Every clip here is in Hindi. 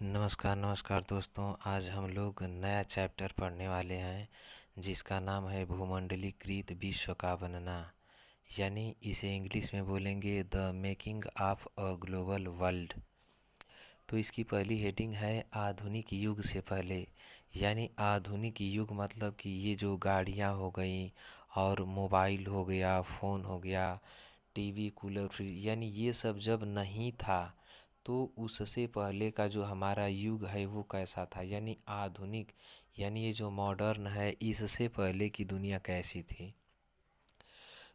नमस्कार नमस्कार दोस्तों। आज हम लोग नया चैप्टर पढ़ने वाले हैं जिसका नाम है भूमंडलीकृत विश्व का बनना, यानी इसे इंग्लिश में बोलेंगे the making of a global world. तो इसकी पहली हेडिंग है आधुनिक युग से पहले। यानी आधुनिक युग मतलब कि ये जो गाड़ियाँ हो गई और मोबाइल हो गया, फ़ोन हो गया, टीवी, कूलर, फ्रिज, यानी ये सब जब नहीं था तो उससे पहले का जो हमारा युग है वो कैसा था। यानी आधुनिक, यानी ये जो मॉडर्न है, इससे पहले की दुनिया कैसी थी।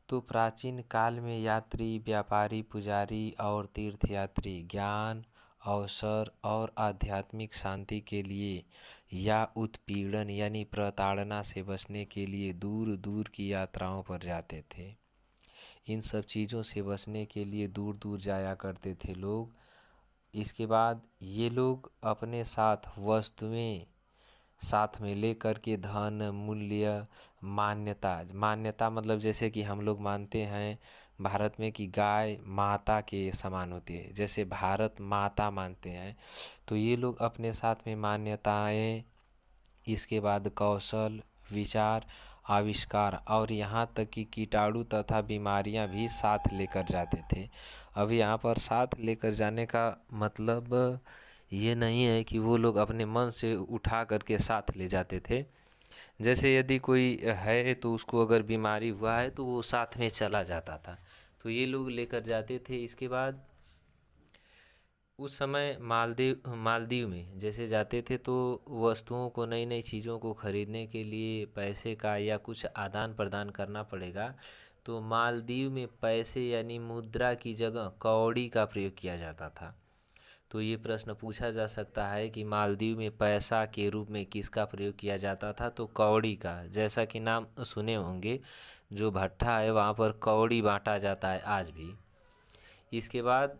तो प्राचीन काल में यात्री, व्यापारी, पुजारी और तीर्थयात्री ज्ञान, अवसर और आध्यात्मिक शांति के लिए या उत्पीड़न यानी प्रताड़ना से बचने के लिए दूर दूर की यात्राओं पर जाते थे। इन सब चीज़ों से बचने के लिए दूर दूर जाया करते थे लोग। इसके बाद ये लोग अपने साथ वस्तुएं साथ में लेकर के धन, मूल्य, मान्यता, मान्यता मतलब जैसे कि हम लोग मानते हैं भारत में कि गाय माता के समान होती है, जैसे भारत माता मानते हैं, तो ये लोग अपने साथ में मान्यताएं, इसके बाद कौशल, विचार, आविष्कार और यहाँ तक कि कीटाणु तथा बीमारियाँ भी साथ लेकर जाते थे। अब यहाँ पर साथ लेकर जाने का मतलब ये नहीं है कि वो लोग अपने मन से उठा करके साथ ले जाते थे। जैसे यदि कोई है तो उसको अगर बीमारी हुआ है तो वो साथ में चला जाता था, तो ये लोग लेकर जाते थे। इसके बाद उस समय मालदीव में जैसे जाते थे तो वस्तुओं को, नई नई चीज़ों को खरीदने के लिए पैसे का या कुछ आदान प्रदान करना पड़ेगा, तो मालदीव में पैसे यानी मुद्रा की जगह कौड़ी का प्रयोग किया जाता था। तो ये प्रश्न पूछा जा सकता है कि मालदीव में पैसा के रूप में किसका प्रयोग किया जाता था, तो कौड़ी का। जैसा कि नाम सुने होंगे, जो भट्ठा है वहाँ पर कौड़ी बांटा जाता है आज भी। इसके बाद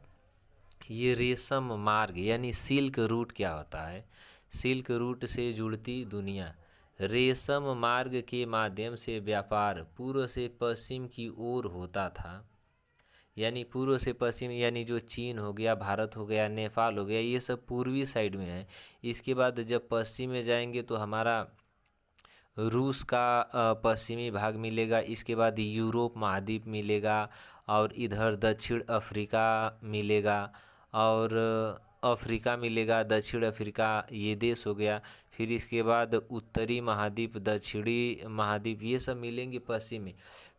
ये रेशम मार्ग यानी सिल्क रूट क्या होता है? सिल्क रूट से जुड़ती दुनिया। रेशम मार्ग के माध्यम से व्यापार पूर्व से पश्चिम की ओर होता था। यानी पूर्व से पश्चिम यानी जो चीन हो गया, भारत हो गया, नेपाल हो गया, ये सब पूर्वी साइड में है। इसके बाद जब पश्चिम में जाएंगे तो हमारा रूस का पश्चिमी भाग मिलेगा। इसके बाद यूरोप महाद्वीप मिलेगा और इधर दक्षिण अफ्रीका मिलेगा और अफ्रीका मिलेगा, दक्षिण अफ्रीका ये देश हो गया। फिर इसके बाद उत्तरी महाद्वीप, दक्षिणी महाद्वीप, ये सब मिलेंगे पश्चिम में।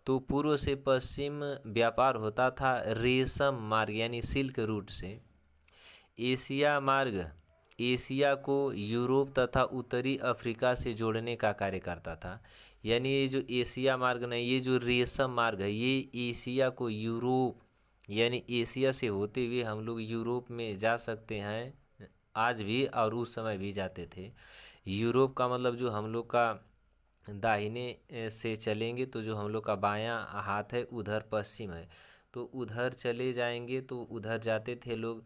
तो पूर्व से पश्चिम व्यापार होता था रेशम मार्ग यानी सिल्क रूट से। एशिया मार्ग एशिया को यूरोप तथा उत्तरी अफ्रीका से जोड़ने का कार्य करता था। यानी ये जो एशिया मार्ग नहीं, ये जो रेशम मार्ग है, ये एशिया को यूरोप यानी एशिया से होते हुए हम लोग यूरोप में जा सकते हैं आज भी, और उस समय भी जाते थे। यूरोप का मतलब जो हम लोग का दाहिने से चलेंगे तो जो हम लोग का बायां हाथ है उधर पश्चिम है, तो उधर चले जाएंगे तो उधर जाते थे लोग।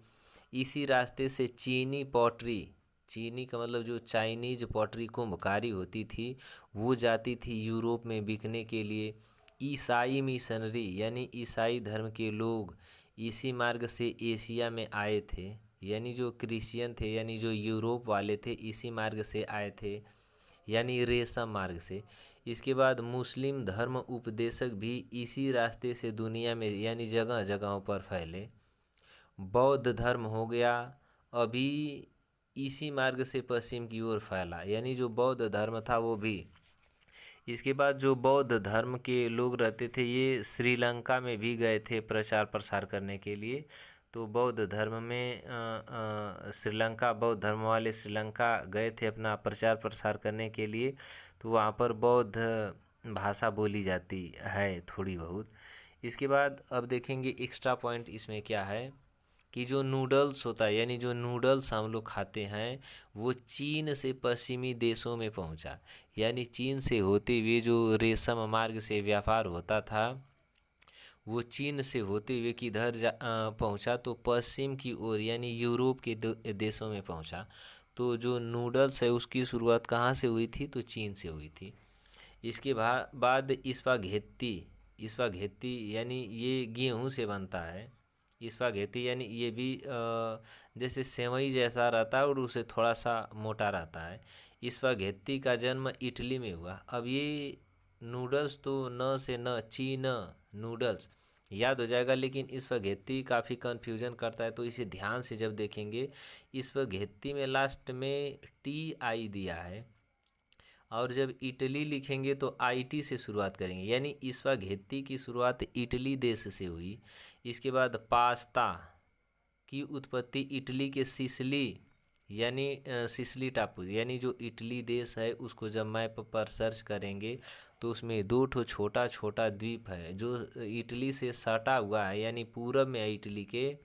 इसी रास्ते से चीनी पॉटरी, चीनी का मतलब जो चाइनीज पॉटरी कुंभकारी होती थी, वो जाती थी यूरोप में बिकने के लिए। ईसाई मिशनरी यानी ईसाई धर्म के लोग इसी मार्ग से एशिया में आए थे। यानी जो क्रिश्चियन थे यानी जो यूरोप वाले थे इसी मार्ग से आए थे, यानी रेशम मार्ग से। इसके बाद मुस्लिम धर्म उपदेशक भी इसी रास्ते से दुनिया में यानी जगह जगहों पर फैले। बौद्ध धर्म हो गया, अभी इसी मार्ग से पश्चिम की ओर फैला, यानी जो बौद्ध धर्म था वो भी। इसके बाद जो बौद्ध धर्म के लोग रहते थे ये श्रीलंका में भी गए थे प्रचार प्रसार करने के लिए। तो बौद्ध धर्म में श्रीलंका, बौद्ध धर्म वाले श्रीलंका गए थे अपना प्रचार प्रसार करने के लिए। तो वहाँ पर बौद्ध भाषा बोली जाती है थोड़ी बहुत। इसके बाद अब देखेंगे एक्स्ट्रा पॉइंट इसमें क्या है कि जो नूडल्स होता है यानी जो नूडल्स हम लोग खाते हैं वो चीन से पश्चिमी देशों में पहुंचा। यानी चीन से होते हुए जो रेशम मार्ग से व्यापार होता था वो चीन से होते हुए किधर पहुंचा, तो पश्चिम की ओर यानी यूरोप के देशों में पहुंचा। तो जो नूडल्स है उसकी शुरुआत कहाँ से हुई थी, तो चीन से हुई थी। इसके बाद इस्पाघेती, इस्पाघेती यानी ये गेहूं से बनता है। स्पाघेटी यानी ये भी जैसे सेवई जैसा रहता है और उसे थोड़ा सा मोटा रहता है। स्पाघेटी का जन्म इटली में हुआ। अब ये नूडल्स तो न से न चीन नूडल्स याद हो जाएगा, लेकिन स्पाघेटी काफ़ी कन्फ्यूजन करता है, तो इसे ध्यान से जब देखेंगे स्पाघेटी में लास्ट में TI दिया है, और जब इटली लिखेंगे तो IT से शुरुआत करेंगे, यानी स्पाघेटी की शुरुआत इटली देश से हुई। इसके बाद पास्ता की उत्पत्ति इटली के सिसिली यानी सिसिली टापू यानी जो इटली देश है उसको जब मैप पर सर्च करेंगे तो उसमें 2 ठो छोटा छोटा द्वीप है जो इटली से सटा हुआ है, यानी पूरब में है इटली के।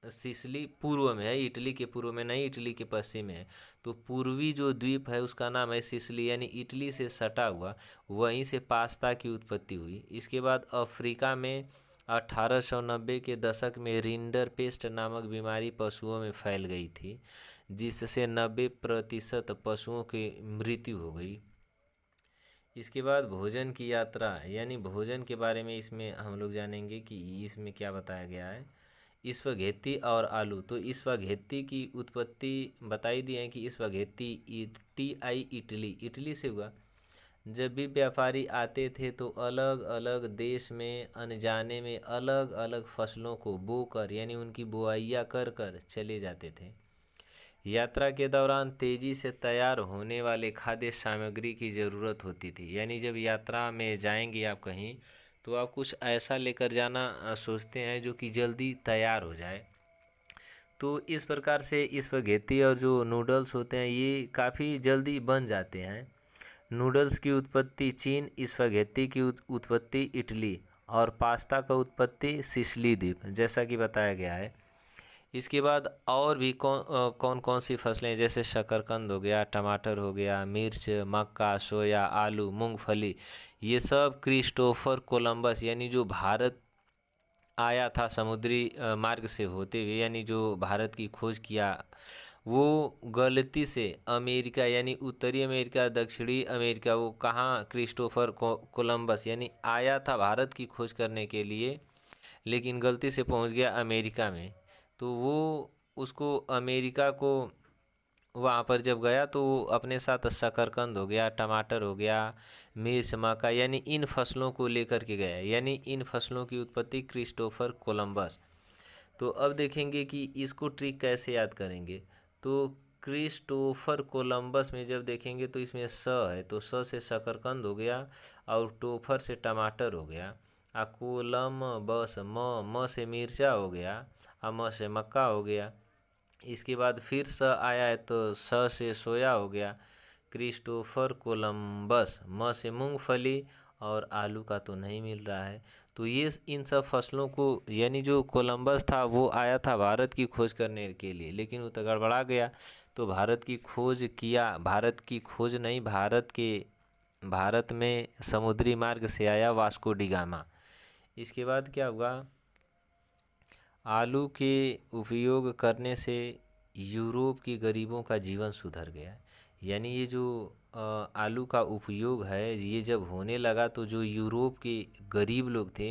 सिसिली पूर्व में है, इटली के पूर्व में नहीं, इटली के पश्चिम में है। तो पूर्वी जो द्वीप है उसका नाम है सिसिली, यानी इटली से सटा हुआ, वहीं से पास्ता की उत्पत्ति हुई। इसके बाद अफ्रीका में 1890 के दशक में रिंडर पेस्ट नामक बीमारी पशुओं में फैल गई थी, जिससे 90% पशुओं की मृत्यु हो गई। इसके बाद भोजन की यात्रा, यानी भोजन के बारे में इसमें हम लोग जानेंगे कि इसमें क्या बताया गया है। स्पाघेटी और आलू, तो स्पाघेटी की उत्पत्ति बताई दी है कि स्पाघेटी TI इटली से हुआ। जब भी व्यापारी आते थे तो अलग अलग देश में अनजाने में अलग अलग फसलों को बोकर यानी उनकी बुआइयाँ कर कर चले जाते थे। यात्रा के दौरान तेज़ी से तैयार होने वाले खाद्य सामग्री की ज़रूरत होती थी, यानी जब यात्रा में जाएंगे आप कहीं तो आप कुछ ऐसा लेकर जाना सोचते हैं जो कि जल्दी तैयार हो जाए। तो इस प्रकार से स्पाघेटी और जो नूडल्स होते हैं ये काफ़ी जल्दी बन जाते हैं। नूडल्स की उत्पत्ति चीन, स्पाघेटी की उत्पत्ति इटली और पास्ता का उत्पत्ति सिसिली द्वीप, जैसा कि बताया गया है। इसके बाद और भी कौन कौन सी फसलें, जैसे शकरकंद हो गया, टमाटर हो गया, मिर्च, मक्का, सोया, आलू, मूंगफली, ये सब क्रिस्टोफर कोलंबस यानी जो भारत आया था समुद्री मार्ग से होते हुए, यानी जो भारत की खोज किया, वो गलती से अमेरिका यानी उत्तरी अमेरिका, दक्षिणी अमेरिका, वो कहाँ क्रिस्टोफर कोलंबस यानी आया था भारत की खोज करने के लिए, लेकिन गलती से पहुंच गया अमेरिका में। तो वो उसको अमेरिका को वहाँ पर जब गया तो वो अपने साथ शकरकंद हो गया, टमाटर हो गया, मिर्च, मक्का यानी इन फसलों को लेकर के गया, यानी इन फसलों की उत्पत्ति क्रिस्टोफर कोलंबस। तो अब देखेंगे कि इसको ट्रिक कैसे याद करेंगे। तो क्रिस्टोफर कोलंबस में जब देखेंगे तो इसमें स है, तो स से शकरकंद हो गया और टोफर से टमाटर हो गया, आ कोलम बस म से मिर्चा हो गया, आ म से मक्का हो गया। इसके बाद फिर स आया है तो स से सोया हो गया। क्रिस्टोफर कोलंबस, म से मूंगफली, और आलू का तो नहीं मिल रहा है। तो ये इन सब फसलों को, यानी जो कोलंबस था वो आया था भारत की खोज करने के लिए, लेकिन वो तो गड़बड़ा गया। तो भारत की खोज किया, भारत की खोज नहीं, भारत में समुद्री मार्ग से आया वास्को डी गामा। इसके बाद क्या हुआ, आलू के उपयोग करने से यूरोप के गरीबों का जीवन सुधर गया। यानी ये जो आलू का उपयोग है ये जब होने लगा तो जो यूरोप के गरीब लोग थे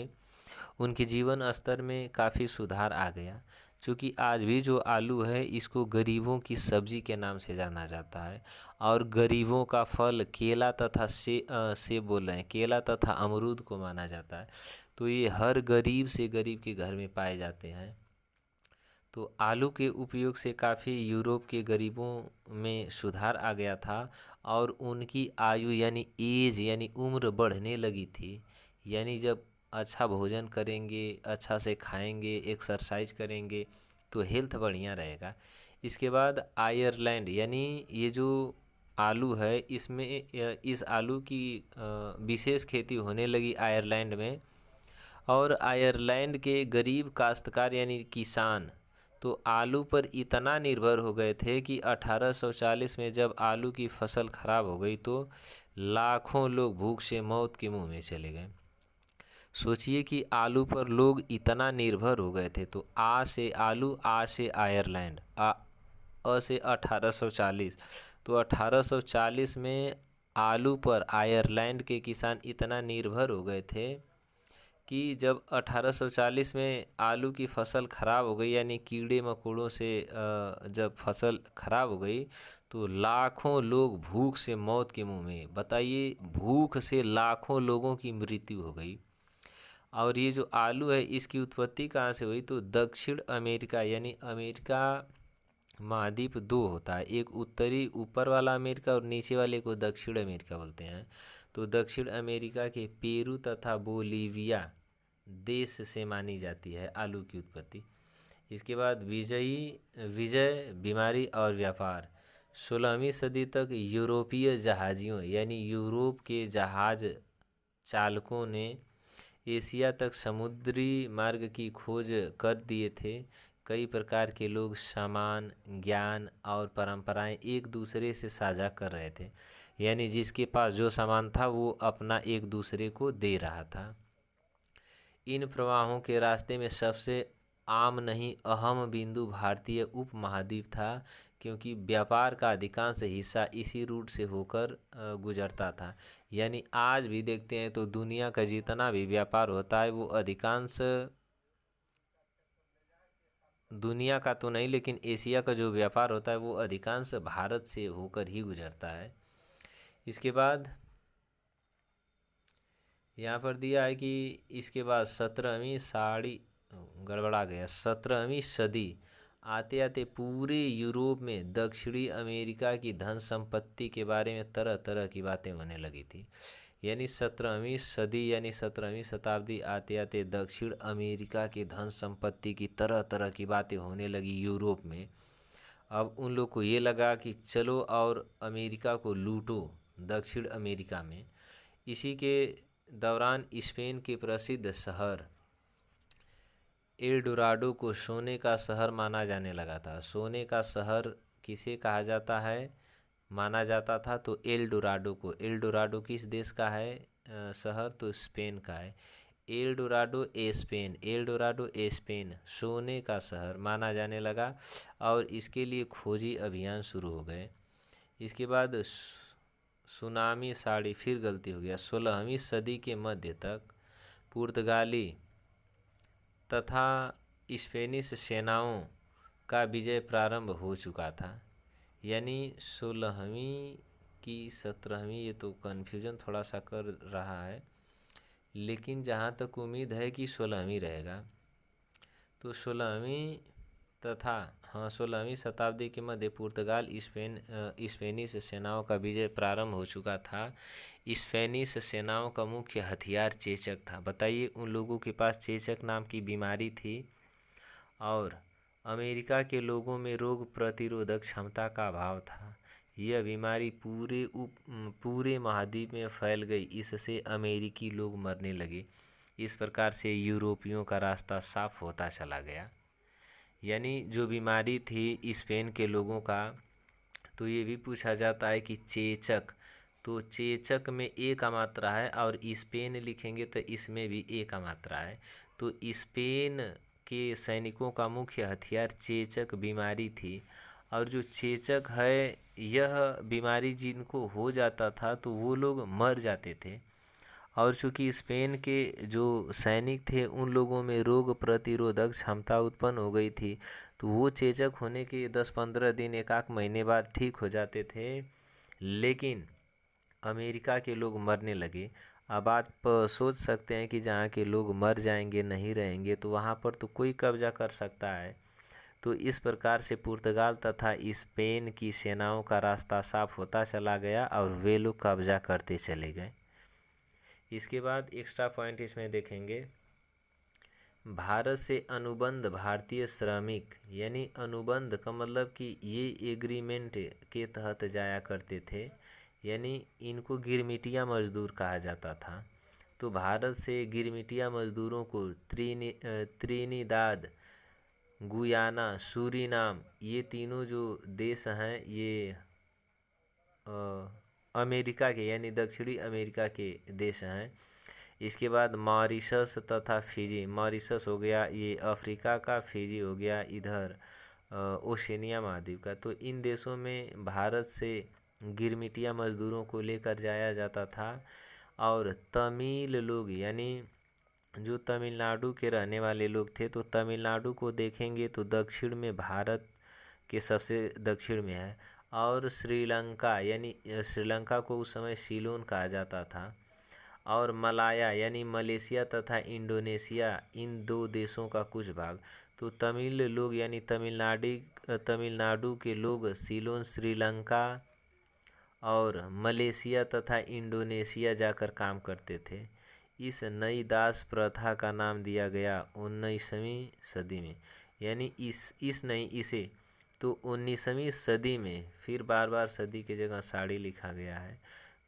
उनके जीवन स्तर में काफ़ी सुधार आ गया। क्योंकि आज भी जो आलू है इसको गरीबों की सब्जी के नाम से जाना जाता है, और गरीबों का फल केला तथा सेब बोल रहे हैं, केला तथा अमरूद को माना जाता है। तो ये हर गरीब से गरीब के घर में पाए जाते हैं। तो आलू के उपयोग से काफ़ी यूरोप के गरीबों में सुधार आ गया था, और उनकी आयु यानी एज यानी उम्र बढ़ने लगी थी। यानी जब अच्छा भोजन करेंगे, अच्छा से खाएंगे, एक्सरसाइज करेंगे तो हेल्थ बढ़िया रहेगा। इसके बाद आयरलैंड, यानी ये जो आलू है इसमें इस आलू की विशेष खेती होने लगी आयरलैंड में, और आयरलैंड के गरीब काश्तकार यानी किसान तो आलू पर इतना निर्भर हो गए थे कि 1840 में जब आलू की फसल खराब हो गई तो लाखों लोग भूख से मौत के मुंह में चले गए। सोचिए कि आलू पर लोग इतना निर्भर हो गए थे। तो आ से आलू, आ से आयरलैंड, अ से 1840। तो 1840 में आलू पर आयरलैंड के किसान इतना निर्भर हो गए थे कि जब 1840 में आलू की फसल खराब हो गई, यानी कीड़े मकोड़ों से जब फसल खराब हो गई, तो लाखों लोग भूख से मौत के मुंह में। बताइए, भूख से लाखों लोगों की मृत्यु हो गई। और ये जो आलू है, इसकी उत्पत्ति कहाँ से हुई? तो दक्षिण अमेरिका, यानी अमेरिका महाद्वीप दो होता है, एक उत्तरी ऊपर वाला अमेरिका और नीचे वाले को दक्षिण अमेरिका बोलते हैं। तो दक्षिण अमेरिका के पेरू तथा बोलीविया देश से मानी जाती है आलू की उत्पत्ति। इसके बाद विजय, बीमारी और व्यापार। 16वीं सदी तक यूरोपीय जहाजियों, यानी यूरोप के जहाज चालकों ने एशिया तक समुद्री मार्ग की खोज कर दिए थे। कई प्रकार के लोग सामान, ज्ञान और परंपराएं एक दूसरे से साझा कर रहे थे, यानी जिसके पास जो सामान था वो अपना एक दूसरे को दे रहा था। इन प्रवाहों के रास्ते में सबसे आम नहीं अहम बिंदु भारतीय उपमहाद्वीप था, क्योंकि व्यापार का अधिकांश हिस्सा इसी रूट से होकर गुजरता था। यानी आज भी देखते हैं तो दुनिया का जितना भी व्यापार होता है वो अधिकांश, दुनिया का तो नहीं लेकिन एशिया का जो व्यापार होता है वो अधिकांश भारत से होकर ही गुजरता है। इसके बाद यहाँ पर दिया है कि इसके बाद 17वीं सदी आते आते पूरे यूरोप में दक्षिणी अमेरिका की धन संपत्ति के बारे में तरह तरह की बातें होने लगी थी। यानी 17वीं सदी यानी 17वीं शताब्दी आते आते दक्षिण अमेरिका की धन संपत्ति की तरह तरह की बातें होने लगी यूरोप में। अब उन लोग को ये लगा कि चलो और अमेरिका को लूटो दक्षिण अमेरिका में। इसी के दौरान स्पेन के प्रसिद्ध शहर एल डोराडो को सोने का शहर माना जाने लगा था। सोने का शहर किसे कहा जाता है, माना जाता था? तो एल डोराडो को। एल डोराडो किस देश का है शहर? तो स्पेन का है। L Dorado Spain, L Dorado Spain सोने का शहर माना जाने लगा और इसके लिए खोजी अभियान शुरू हो गए। इसके बाद सुनामी साड़ी, फिर गलती हो गया, 16वीं सदी के मध्य तक पुर्तगाली तथा स्पेनिश सेनाओं का विजय प्रारंभ हो चुका था। यानी 16वीं की 17वीं, ये तो कन्फ्यूजन थोड़ा सा कर रहा है, लेकिन जहाँ तक उम्मीद है कि 16वीं रहेगा। तो 16वीं तथा 16वीं शताब्दी के मध्य पुर्तगाल स्पेनिश सेनाओं का विजय प्रारंभ हो चुका था। स्पेनिश सेनाओं का मुख्य हथियार चेचक था। बताइए, उन लोगों के पास चेचक नाम की बीमारी थी और अमेरिका के लोगों में रोग प्रतिरोधक क्षमता का अभाव था। यह बीमारी पूरे महाद्वीप में फैल गई। इससे अमेरिकी लोग मरने लगे। इस प्रकार से यूरोपियों का रास्ता साफ होता चला गया। यानी जो बीमारी थी स्पेन के लोगों का, तो ये भी पूछा जाता है कि चेचक, तो चेचक में ए का मात्रा है और स्पेन लिखेंगे तो इसमें भी ए का मात्रा है। तो स्पेन के सैनिकों का मुख्य हथियार चेचक बीमारी थी। और जो चेचक है, यह बीमारी जिनको हो जाता था तो वो लोग मर जाते थे। और चूँकि स्पेन के जो सैनिक थे उन लोगों में रोग प्रतिरोधक क्षमता उत्पन्न हो गई थी, तो वो चेचक होने के 10-15 दिन, एक आध महीने बाद ठीक हो जाते थे, लेकिन अमेरिका के लोग मरने लगे। अब आप सोच सकते हैं कि जहाँ के लोग मर जाएंगे, नहीं रहेंगे, तो वहाँ पर तो कोई कब्जा कर सकता है। तो इस प्रकार से पुर्तगाल तथा स्पेन की सेनाओं का रास्ता साफ होता चला गया और वे लोग कब्जा करते चले गए। इसके बाद एक्स्ट्रा पॉइंट इसमें देखेंगे, भारत से अनुबंध भारतीय श्रमिक, यानी अनुबंध का मतलब कि ये एग्रीमेंट के तहत जाया करते थे, यानी इनको गिरमिटिया मजदूर कहा जाता था। तो भारत से गिरमिटिया मजदूरों को त्रिनिदाद, गुयाना, सूरीनाम, ये तीनों जो देश हैं ये अमेरिका के यानी दक्षिणी अमेरिका के देश हैं। इसके बाद मॉरिशस तथा फिजी, मॉरिशस हो गया ये अफ्रीका का, फिजी हो गया इधर ओशिनिया महाद्वीप का। तो इन देशों में भारत से गिरमिटिया मजदूरों को लेकर जाया जाता था। और तमिल लोग यानी जो तमिलनाडु के रहने वाले लोग थे, तो तमिलनाडु को देखेंगे तो दक्षिण में भारत के सबसे दक्षिण में है। और श्रीलंका यानी श्रीलंका को उस समय सीलोन कहा जाता था। और मलाया यानी मलेशिया तथा इंडोनेशिया, इन दो देशों का कुछ भाग। तो तमिल लोग यानी तमिलनाडु के लोग सीलोन, श्रीलंका और मलेशिया तथा इंडोनेशिया जाकर काम करते थे। इस नई दास प्रथा का नाम दिया गया 19वीं सदी में, यानी इस नहीं इसे, तो 19वीं सदी में, फिर बार बार सदी की जगह साड़ी लिखा गया है,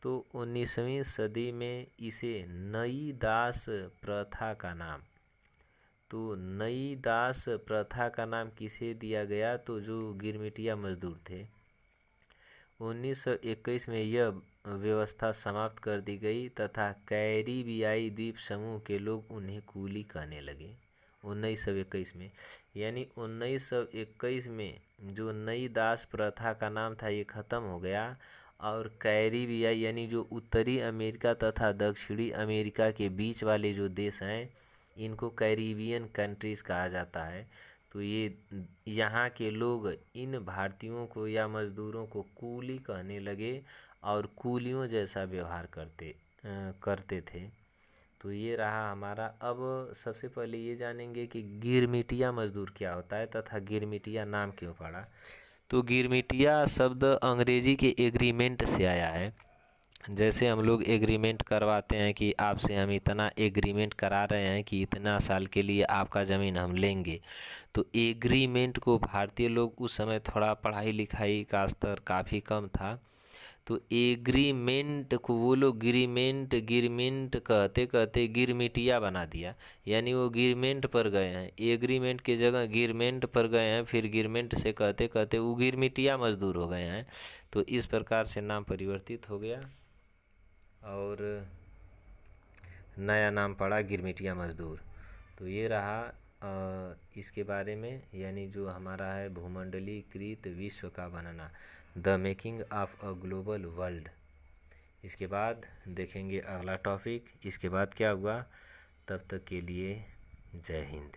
तो 19वीं सदी में इसे नई दास प्रथा का नाम, तो नई दास प्रथा का नाम किसे दिया गया, तो जो गिरमिटिया मजदूर थे। 1921 में यह व्यवस्था समाप्त कर दी गई तथा कैरिबियाई द्वीप समूह के लोग उन्हें कूली कहने लगे 1921 में। यानी 1921 में जो नई दास प्रथा का नाम था ये ख़त्म हो गया, और कैरिबियाई यानी जो उत्तरी अमेरिका तथा दक्षिणी अमेरिका के बीच वाले जो देश हैं, इनको कैरिबियन कंट्रीज़ कहा जाता है। तो ये यहाँ के लोग इन भारतीयों को या मज़दूरों को कूली कहने लगे और कूलियों जैसा व्यवहार करते थे। तो ये रहा हमारा। अब सबसे पहले ये जानेंगे कि गिरमिटिया मज़दूर क्या होता है तथा गिरमिटिया नाम क्यों पड़ा। तो गिरमिटिया शब्द अंग्रेजी के एग्रीमेंट से आया है। जैसे हम लोग एग्रीमेंट करवाते हैं कि आपसे हम इतना एग्रीमेंट करा रहे हैं कि इतना साल के लिए आपका ज़मीन हम लेंगे, तो एग्रीमेंट को भारतीय लोग उस समय थोड़ा पढ़ाई लिखाई का स्तर काफ़ी कम था, तो एग्रीमेंट को वो लोग गिरमिंट कहते कहते गिरमिटिया बना दिया। यानी वो गिरमेंट पर गए हैं, एग्रीमेंट की जगह गिरमेंट पर गए हैं, फिर गिरमेंट से कहते कहते वो गिरमिटिया मजदूर हो गए हैं। तो इस प्रकार से नाम परिवर्तित हो गया और नया नाम पड़ा गिरमिटिया मजदूर। तो ये रहा इसके बारे में, यानी जो हमारा है भूमंडलीकृत विश्व का बनना, the making of a global world. इसके बाद देखेंगे अगला टॉपिक, इसके बाद क्या हुआ। तब तक के लिए जय हिंद।